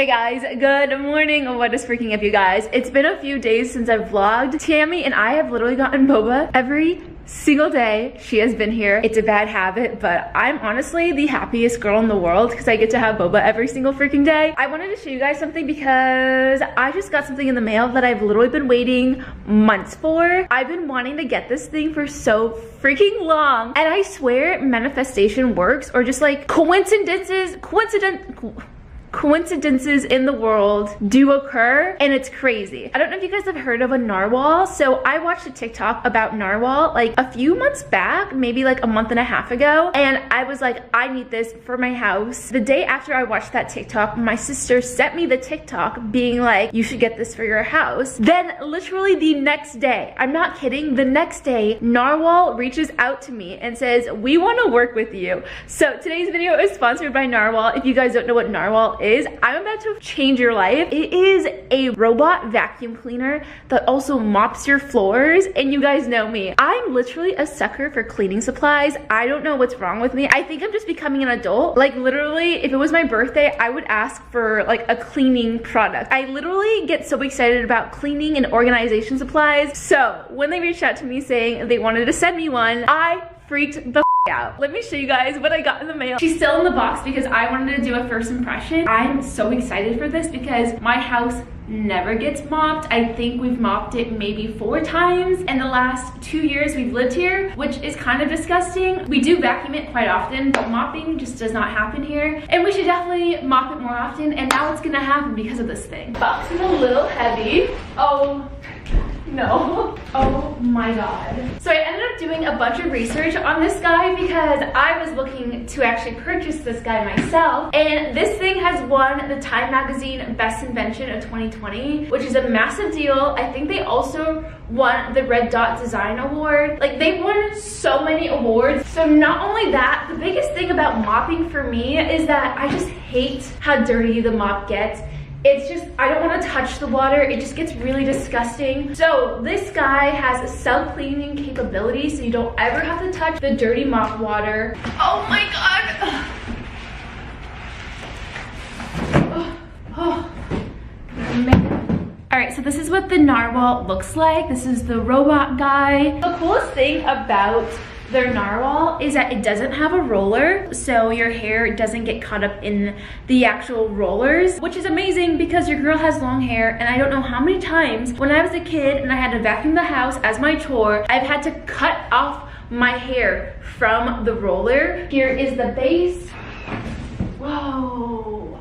Hey guys, good morning. What is freaking up, you guys? It's been a few days since I've vlogged. Tammy and I have literally gotten boba every single day she has been here. It's a bad habit, but I'm honestly the happiest girl in the world because I get to have boba every single freaking day. I wanted to show you guys something because I just got something in the mail that I've literally been waiting months for. I've been wanting to get this thing for so freaking long, and I swear manifestation works, or just like coincidences in the world do occur, and it's crazy. I don't know if you guys have heard of a narwhal. So I watched a TikTok about narwhal like a few months back, maybe like a month and a half ago, and I was like, I need this for my house. The day after I watched that TikTok, my sister sent me the TikTok being like, you should get this for your house. Then literally the next day, I'm not kidding, the next day, narwhal reaches out to me and says, we want to work with you. So today's video is sponsored by narwhal. If you guys don't know what narwhal is, I'm about to change your life. It is a robot vacuum cleaner that also mops your floors, and you guys know me. I'm literally a sucker for cleaning supplies. I don't know what's wrong with me. I think I'm just becoming an adult. Like literally, if it was my birthday, I would ask for like a cleaning product. I literally get so excited about cleaning and organization supplies. So when they reached out to me saying they wanted to send me one, I freaked the out. Let me show you guys what I got in the mail. She's still in the box because I wanted to do a first impression. I'm so excited for this because my house never gets mopped. I think we've mopped it maybe 4 times in the last 2 years we've lived here, which is kind of disgusting. We do vacuum it quite often, but mopping just does not happen here, and we should definitely mop it more often, and now it's gonna happen because of this thing. Box is a little heavy. Oh no. Oh my god. So I ended up doing a bunch of research on this guy because I was looking to actually purchase this guy myself, and this thing has won the Time Magazine Best Invention of 2020, which is a massive deal. I think they also won the Red Dot Design Award. Like, they won so many awards. So not only that, the biggest thing about mopping for me is that I just hate how dirty the mop gets. It's just, I don't want to touch the water. It just gets really disgusting. So this guy has self-cleaning capability, so you don't ever have to touch the dirty mop water. Oh my god. Alright, so this is what the narwhal looks like. This is the robot guy. The coolest thing about their narwhal is that it doesn't have a roller, so your hair doesn't get caught up in the actual rollers, which is amazing because your girl has long hair, and I don't know how many times when I was a kid and I had to vacuum the house as my chore, I've had to cut off my hair from the roller. Here is the base. Whoa.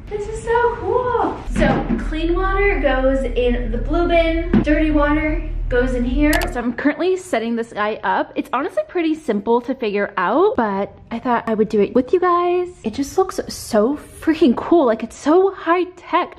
This is so cool. So clean water goes in the blue bin, dirty water goes in here. So I'm currently setting this guy up. It's honestly pretty simple to figure out, but I thought I would do it with you guys. It just looks so freaking cool. Like, it's so high tech.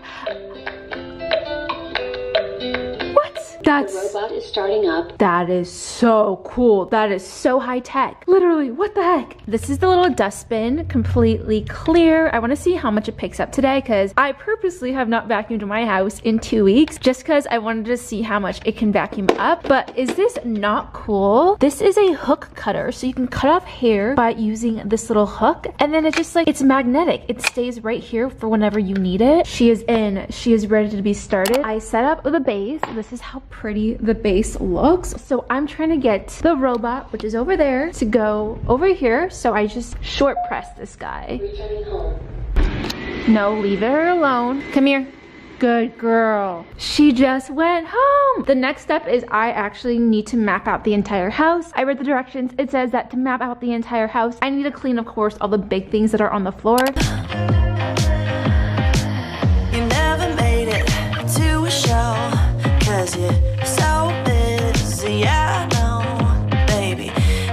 That's, the robot is starting up. That is so cool. That is so high tech. Literally, what the heck? This is the little dustbin, completely clear. I want to see how much it picks up today because I purposely have not vacuumed my house in 2 weeks just because I wanted to see how much it can vacuum up. But is this not cool? This is a hook cutter, so you can cut off hair by using this little hook, and then it's just like, it's magnetic. It stays right here for whenever you need it. She is in. She is ready to be started. I set up the base. This is how pretty the base looks. So I'm trying to get the robot, which is over there, to go over here. So I just short press this guy. Returning home. No, leave her alone. Come here. Good girl. She just went home. The next step is I actually need to map out the entire house. I read the directions. It says that to map out the entire house, I need to clean, of course, all the big things that are on the floor. You never made it to a show. Cause you're so busy, I know, baby.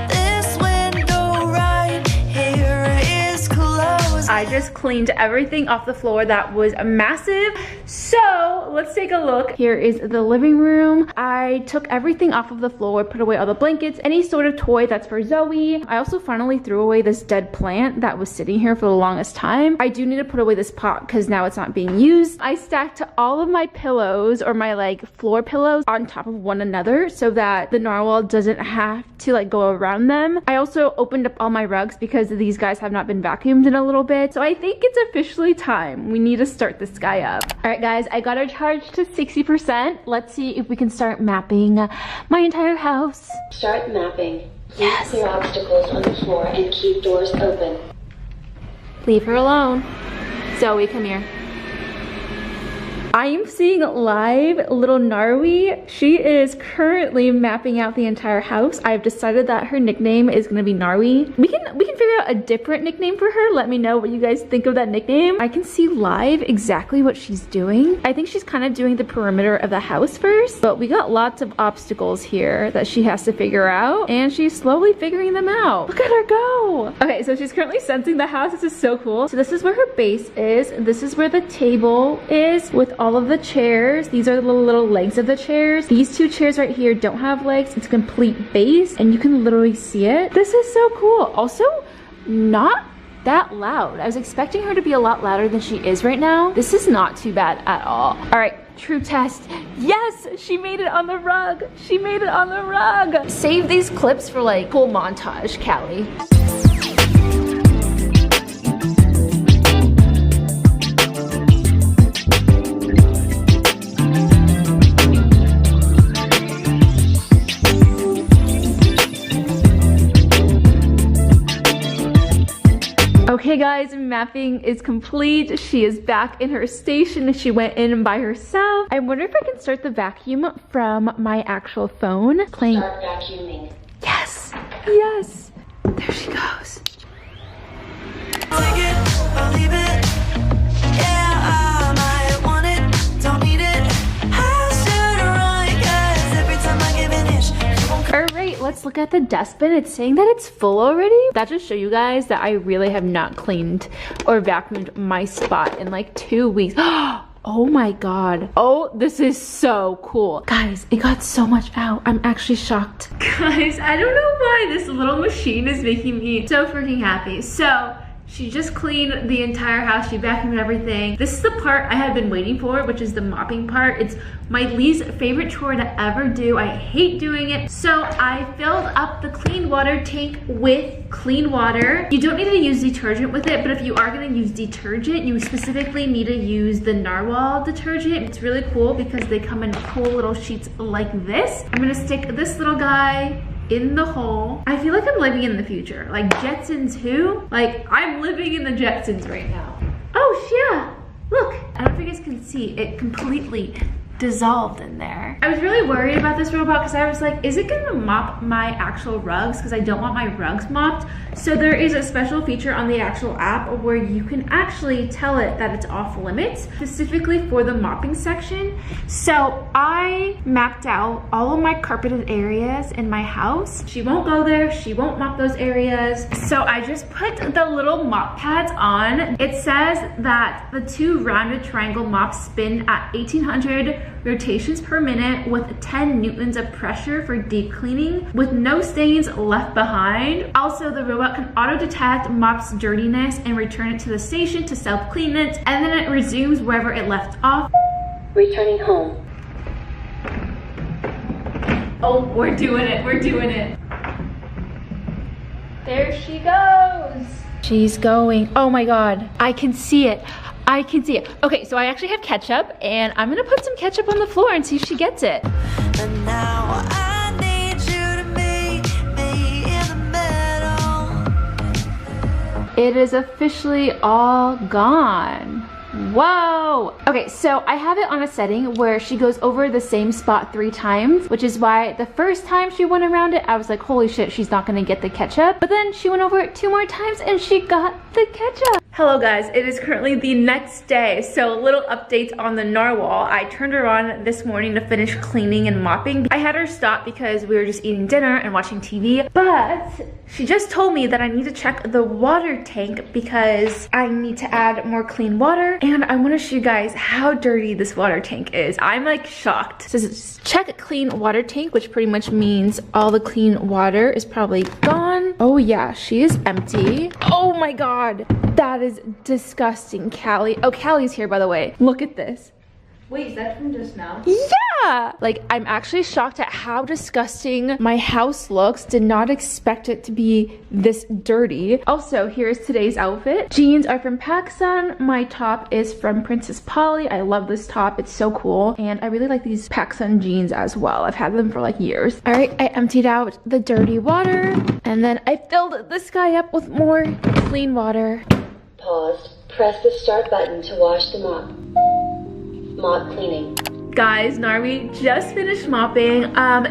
This window right here is closed. I just cleaned everything off the floor. That was massive. So let's take a look. Here is the living room. I took everything off of the floor, put away all the blankets, any sort of toy that's for Zoe. I also finally threw away this dead plant that was sitting here for the longest time. I do need to put away this pot because now it's not being used. I stacked all of my pillows, or my like floor pillows, on top of one another so that the narwhal doesn't have to like go around them. I also opened up all my rugs because these guys have not been vacuumed in a little bit. So I think it's officially time. We need to start this guy up. All right, guys, I got our charge to 60%. Let's see if we can start mapping my entire house. Start mapping. Please clear obstacles on the floor and keep doors open. Leave her alone. Zoe, come here. I am seeing live little Narwi. She is currently mapping out the entire house. I've decided that her nickname is gonna be Narwi. We can figure out a different nickname for her. Let me know what you guys think of that nickname. I can see live exactly what she's doing. I think she's kind of doing the perimeter of the house first, but we got lots of obstacles here that she has to figure out, and she's slowly figuring them out. Look at her go. Okay, so she's currently sensing the house. This is so cool. So this is where her base is. This is where the table is with all of the chairs. These are the little legs of the chairs. These two chairs right here don't have legs. It's a complete base, and you can literally see it. This is so cool. Also, not that loud. I was expecting her to be a lot louder than she is right now. This is not too bad at all. All right, true test. Yes, she made it on the rug. She made it on the rug. Save these clips for like full montage, Callie. Okay guys, mapping is complete. She is back in her station. She went in by herself. I wonder if I can start the vacuum from my actual phone. Playing. Start vacuuming. Yes, yes. There she goes. Take it or leave it. Yeah, I might want it, don't need it. I should run, 'cause every time I give an inch, you won't. All right, let's look at the dustbin. It's saying that it's full already. That just show you guys that I really have not cleaned or vacuumed my spot in like 2 weeks. Oh my god. Oh, this is so cool. Guys, it got so much out. I'm actually shocked. Guys, I don't know why this little machine is making me so freaking happy. So, she just cleaned the entire house. She vacuumed everything. This is the part I have been waiting for, which is the mopping part. It's my least favorite chore to ever do. I hate doing it. So I filled up the clean water tank with clean water. You don't need to use detergent with it, but if you are gonna use detergent, you specifically need to use the Narwal detergent. It's really cool because they come in cool little sheets like this. I'm gonna stick this little guy in the hole. I feel like I'm living in the future. Like Jetsons who? Like I'm living in the Jetsons right now. Oh yeah, look. I don't know if you guys can see, it completely dissolved in there. I was really worried about this robot because I was like, is it gonna mop my actual rugs? Because I don't want my rugs mopped. So there is a special feature on the actual app where you can actually tell it that it's off limits, specifically for the mopping section. So I mapped out all of my carpeted areas in my house. She won't go there, she won't mop those areas. So I just put the little mop pads on. It says that the 2 rounded triangle mops spin at 1800 rotations per minute with 10 newtons of pressure for deep cleaning with no stains left behind. Also, the robot can auto detect mop's dirtiness and return it to the station to self-clean it, and then it resumes wherever it left off. Returning home. Oh, we're doing it, we're doing it. There she goes. She's going. Oh my god, I can see it. I can see it. Okay, so I actually have ketchup, and I'm gonna put some ketchup on the floor and see if she gets it. And now I need you to meet me in the middle. It is officially all gone. Whoa. Okay, so I have it on a setting where she goes over the same spot 3 times, which is why the first time she went around it, I was like, holy shit, she's not gonna get the ketchup. But then she went over it 2 more times and she got the ketchup. Hello guys, it is currently the next day, so little updates on the Narwhal. I turned her on this morning to finish cleaning and mopping. I had her stop because we were just eating dinner and watching TV, but she just told me that I need to check the water tank because I need to add more clean water, and I want to show you guys how dirty this water tank is. I'm like shocked. It says check clean water tank, which pretty much means all the clean water is probably gone. Oh yeah, she is empty. Oh my god, that is disgusting, Callie. Oh, Callie's here, by the way. Look at this. Wait, is that from just now? Yeah! yeah. Like, I'm actually shocked at how disgusting my house looks. Did not expect it to be this dirty. Also, here's today's outfit. Jeans are from PacSun. My top is from Princess Polly. I love this top. It's so cool. And I really like these PacSun jeans as well. I've had them for like years. All right, I emptied out the dirty water and then I filled this guy up with more clean water. Paused. Press the start button to wash the mop. Mop cleaning. Guys, Narwi just finished mopping.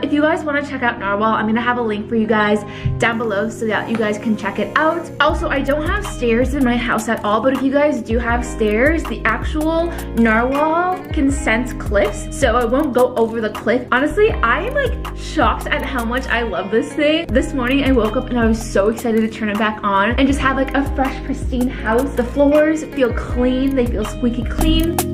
If you guys want to check out Narwhal, I'm gonna have a link for you guys down below so that you guys can check it out. Also, I don't have stairs in my house at all, but if you guys do have stairs, the actual Narwhal can sense cliffs, so I won't go over the cliff. Honestly, I am like shocked at how much I love this thing. This morning I woke up and I was so excited to turn it back on and just have like a fresh, pristine house. The floors feel clean, they feel squeaky clean.